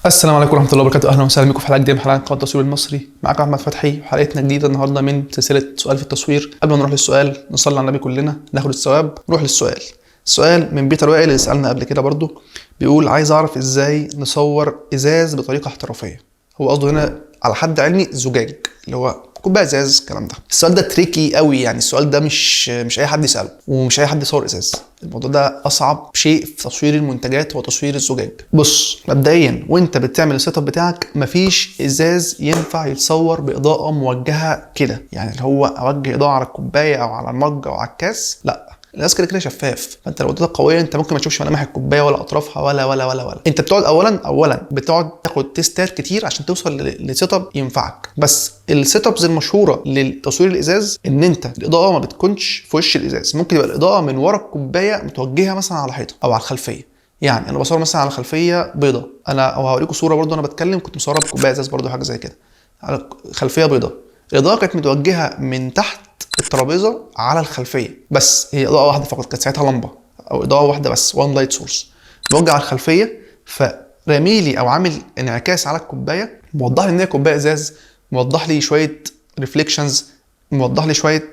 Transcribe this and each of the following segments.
السلام عليكم ورحمه الله وبركاته. اهلا وسهلا بكم في حلقه جديده من حلقات قناه التصوير المصري. معاكم احمد فتحي وحلقتنا جديده النهارده من سلسله سؤال في التصوير. قبل ما نروح للسؤال نصلي على النبي كلنا ناخد الثواب. نروح للسؤال. السؤال من بيتر وائل اللي سالنا قبل كده برضو، بيقول عايز اعرف ازاي نصور ازاز بطريقه احترافيه. هو قصده هنا على حد علمي زجاج، اللي هو كوبايه ازاز الكلام ده. السؤال ده تريكي قوي، يعني السؤال ده مش اي حد يساله، ومش اي حد يصور ازاز. الموضوع ده اصعب شيء في تصوير المنتجات هو تصوير الزجاج. بص، مبدئيا وانت بتعمل السيت اب بتاعك مفيش ازاز ينفع يتصور باضاءه موجهه كده، يعني اللي هو اوجه اضاءه على الكوبايه او على المج او على الكاس، لا. الازاز كده كده شفاف، فانت لو اديتك قويه انت ممكن ما تشوفش ملامح الكوبايه ولا اطرافها ولا. انت بتقعد اولا بتقعد تاخد تيستات كتير عشان توصل لسيت اب ينفعك. بس السيت ابز المشهوره لتصوير الازاز ان انت الاضاءه ما بتكونش في وش الازاز، ممكن يبقى الاضاءه من ورا الكوبايه متوجهه مثلا على حيطه او على الخلفيه. يعني انا بصور مثلا على خلفيه بيضه، انا هوريكم صوره برضو انا بتكلم كنت مصورها بكوبايه ازاز برضو حاجه زي كده على خلفيه بيضه. الاضاءه كانت متوجهه من تحت الترابيزه على الخلفيه، بس هي اضاءه واحده فقط، كانت ساعتها لمبه او اضاءه واحده بس، وان لايت سورس موجه على الخلفيه، فراميلي او عامل انعكاس على الكوبايه، موضح لي ان هي كوبايه ازاز، موضح لي شويه ريفليكشنز، موضح لي شويه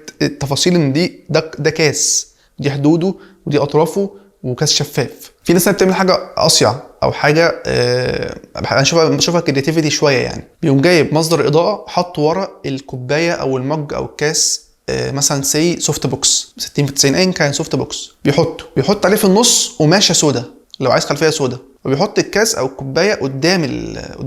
تفاصيل ان ده كاس، دي حدوده ودي اطرافه وكاس شفاف. في ناس بتعمل حاجه اصيع او حاجه انا بشوفها كرياتيفيتي شويه، يعني بيقوم جايب مصدر اضاءه حط ورا الكوبايه او المج او الكاس، مثلا سي سوفت بوكس 60 في 90 ايا كان سوفت بوكس، بيحط عليه في النص قماشه سودا لو عايز خلفيه سودا، وبيحط الكاس او الكوبايه قدام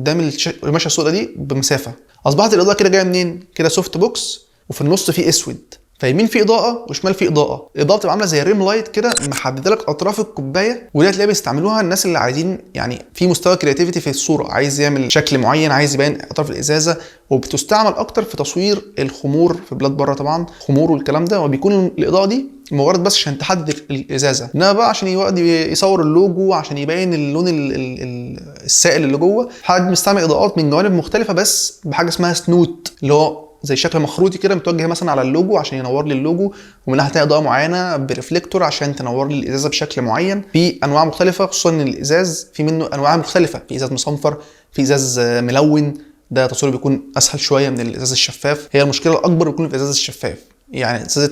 القماشه السودا دي بمسافه. اصبحت الاضاءه كده جايه منين؟ كده سوفت بوكس وفي النص فيه اسود، فيمين في اضاءه وشمال في اضاءه. الاضاءه بتبقى عامله زي ريم لايت كده محدده لك اطراف الكوبايه، ودي هتلاقيها بيستعملوها الناس اللي عايزين يعني في مستوى كرياتيفيتي في الصوره، عايز يعمل شكل معين، عايز يبين اطراف الازازه. وبتستعمل اكتر في تصوير الخمور في بلاد بره طبعا، خمور والكلام ده، وبيكون الاضاءه دي مجرد بس عشان تحدد الازازه، انما بقى عشان يصور اللوجو، عشان يبين اللون السائل اللي جوه، حد مستعمل اضاءات من جوانب مختلفه بس بحاجه اسمها سنوت، اللي هو زي شكل مخروطي كده متوجه مثلا على اللوجو عشان ينور لي اللوجو، ومن ناحيه تانيه اضاءه معينه بريفليكتور عشان تنور لي الازازه بشكل معين. في انواع مختلفه، خصوصا ان الازاز في منه انواع مختلفه، في ازاز مصنفر، في ازاز ملون، ده تصويره بيكون اسهل شويه من الازاز الشفاف. هي المشكله الاكبر بتكون في الازاز الشفاف، يعني ازازه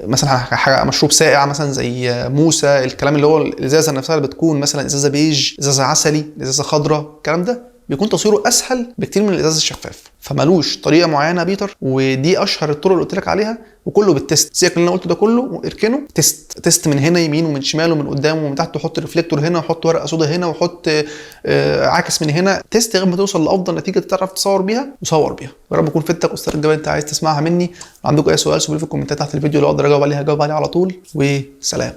مثلا حاجه مشروب ساقع مثلا زي موسى، الكلام اللي هو الازازه نفسها اللي بتكون مثلا ازازه بيج، ازازه عسلي، ازازه خضراء، الكلام ده بيكون تصويره اسهل بكتير من الازاز الشفاف. فمالوش طريقه معينه بيتر، ودي اشهر الطرق اللي قلت لك عليها، وكله بالتست. سيبك اللي انا قلته ده كله اركنه تست من هنا يمين ومن شمال ومن قدام ومن تحت، وحط ريفليكتور هنا وحط ورقه سودا هنا وحط عاكس من هنا، تست لغايه ما توصل لافضل نتيجه تعرف تصور بيها وصور بيها. يا رب اكون فدتك واستفدت اللي انت عايز تسمعها مني. عندكم اي سؤال سيبوا لي في الكومنتات تحت الفيديو، لو اقدر اجاوب عليها اجاوب عليه على طول. وسلام.